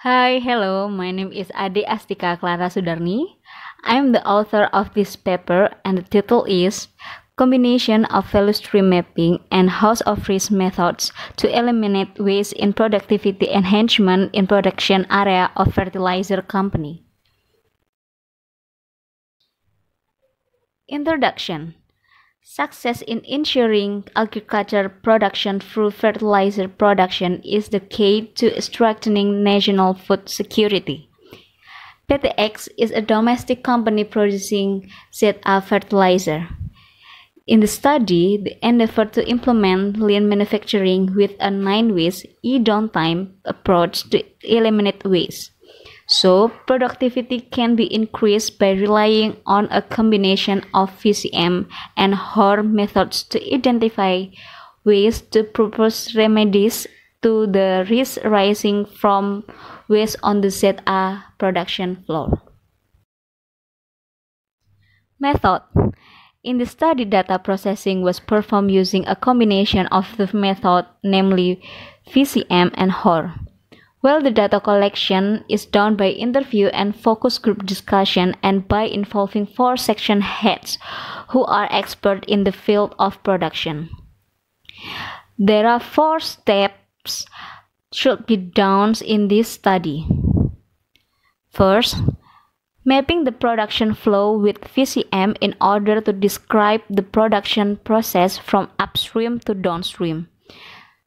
Hi, hello, my name is Ade Astika Clara Sudarni. I am the author of this paper and the title is Combination of Value Stream Mapping and House of Risk Methods to Eliminate Waste in Productivity Enhancement in Production Area of Fertilizer Company. Introduction. Success in ensuring agriculture production through fertilizer production is the key to strengthening national food security. PTX is a domestic company producing ZA fertilizer. In the study, they endeavored to implement lean manufacturing with a 9-waste e-downtime approach to eliminate waste. So, productivity can be increased by relying on a combination of VCM and HOR methods to identify ways to propose remedies to the risk arising from waste on the ZA production floor. Method. In the study, data processing was performed using a combination of the method, namely VCM and HOR. While the data collection is done by interview and focus group discussion and by involving 4 section heads who are expert in the field of production. There are 4 steps should be done in this study. First, mapping the production flow with VCM in order to describe the production process from upstream to downstream,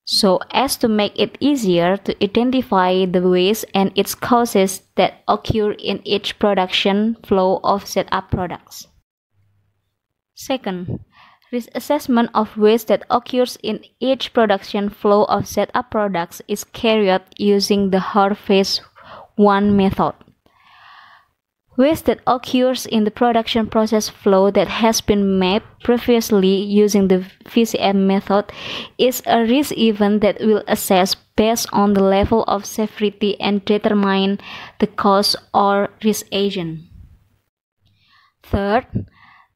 so as to make it easier to identify the waste and its causes that occur in each production flow of ZA products. Second, risk assessment of waste that occurs in each production flow of ZA products is carried out using the HOR phase 1 method. Waste that occurs in the production process flow that has been mapped previously using the VCM method is a risk event that will assess based on the level of severity and determine the cause or risk agent. Third,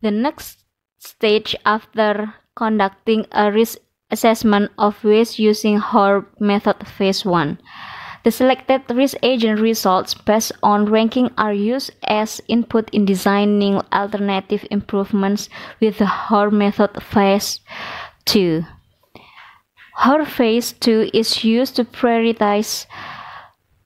the next stage after conducting a risk assessment of waste using HOR method phase 1. The selected risk agent results based on ranking are used as input in designing alternative improvements with the HOR method phase 2. HOR phase 2 is used to prioritize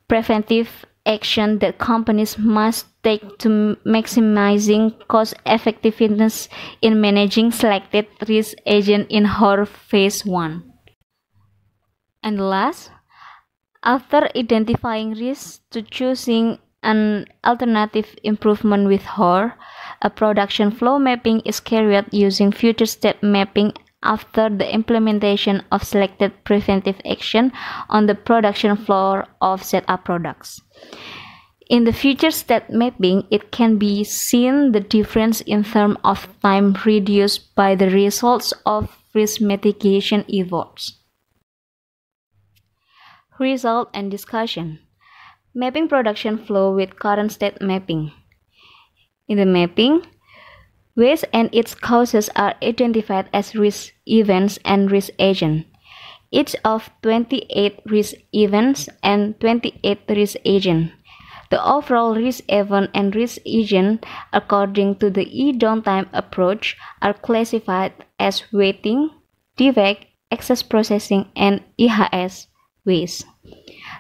preventive action that companies must take to maximizing cost effectiveness in managing selected risk agent in HOR phase 1. And last, after identifying risks to choosing an alternative improvement with HOR, a production flow mapping is carried out using future step mapping after the implementation of selected preventive action on the production floor of ZA products. In the future step mapping, it can be seen the difference in terms of time reduced by the results of risk mitigation efforts. Result and discussion. Mapping production flow with current state mapping. In the mapping, waste and its causes are identified as risk events and risk agents. Each of 28 risk events and 28 risk agents. The overall risk event and risk agent, according to the e-downtime approach, are classified as waiting, defect, excess processing, and EHS waste.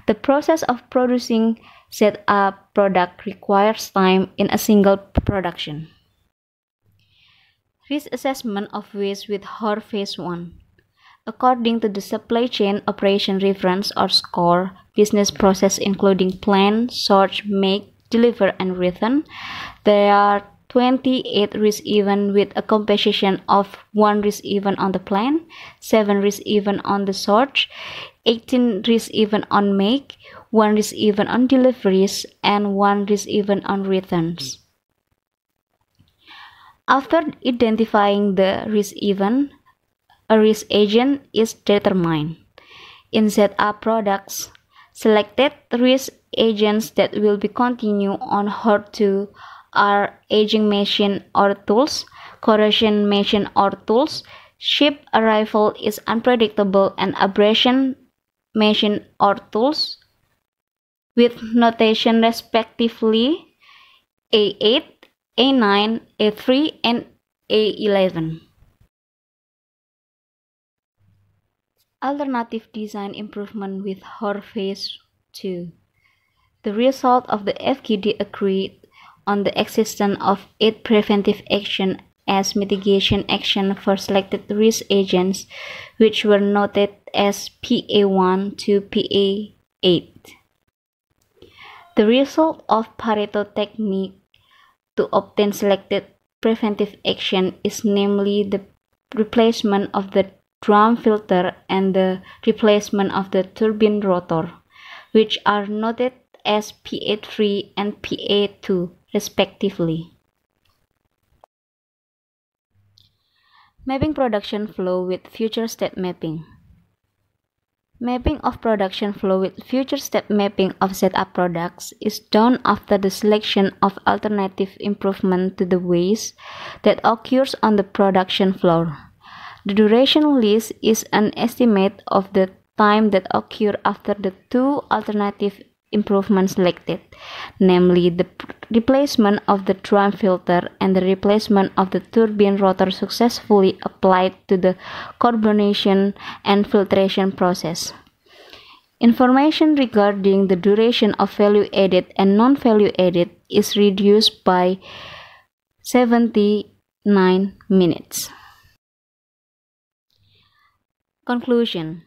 The process of producing ZA product requires time in a single production. Risk assessment of waste with HOR phase 1. According to the Supply Chain Operation Reference or SCORE business process including plan, sort, make, deliver, and return, there are 28 risk events with a composition of 1 risk event on the plan, 7 risk event on the sort, 18 risk event on make, 1 risk event on deliveries, and 1 risk event on returns. After identifying the risk event, a risk agent is determined. In ZA products, selected risk agents that will be continued on HOR2 are aging machine or tools, corrosion machine or tools, ship arrival is unpredictable, and abrasion machine or tools, with notation respectively A8, A9, A3, and A11. Alternative design improvement with HOR Phase 2. The result of the FQD agreed on the existence of 8 preventive actions as mitigation action for selected risk agents, which were noted as PA1 to PA8. The result of Pareto technique to obtain selected preventive action is namely the replacement of the drum filter and the replacement of the turbine rotor, which are noted as PA3 and PA2 respectively. Mapping production flow with future state mapping. Mapping of production flow with future state mapping of setup products is done after the selection of alternative improvement to the waste that occurs on the production floor. The duration list is an estimate of the time that occurred after the two alternative improvements selected, namely the replacement of the drum filter and the replacement of the turbine rotor successfully applied to the carbonation and filtration process. Information regarding the duration of value added and non-value added is reduced by 79 minutes. Conclusion.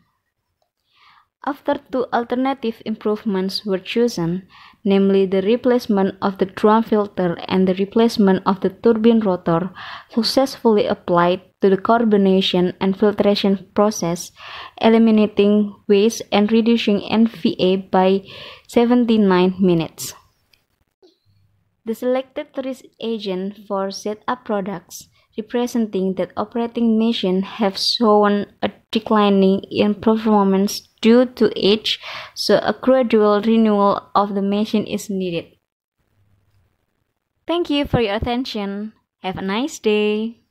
After two alternative improvements were chosen, namely the replacement of the drum filter and the replacement of the turbine rotor, successfully applied to the carbonation and filtration process, eliminating waste and reducing NVA by 79 minutes. The selected risk agent for setup products representing that operating machines have shown a declining in performance due to age, so a gradual renewal of the machine is needed. Thank you for your attention. Have a nice day.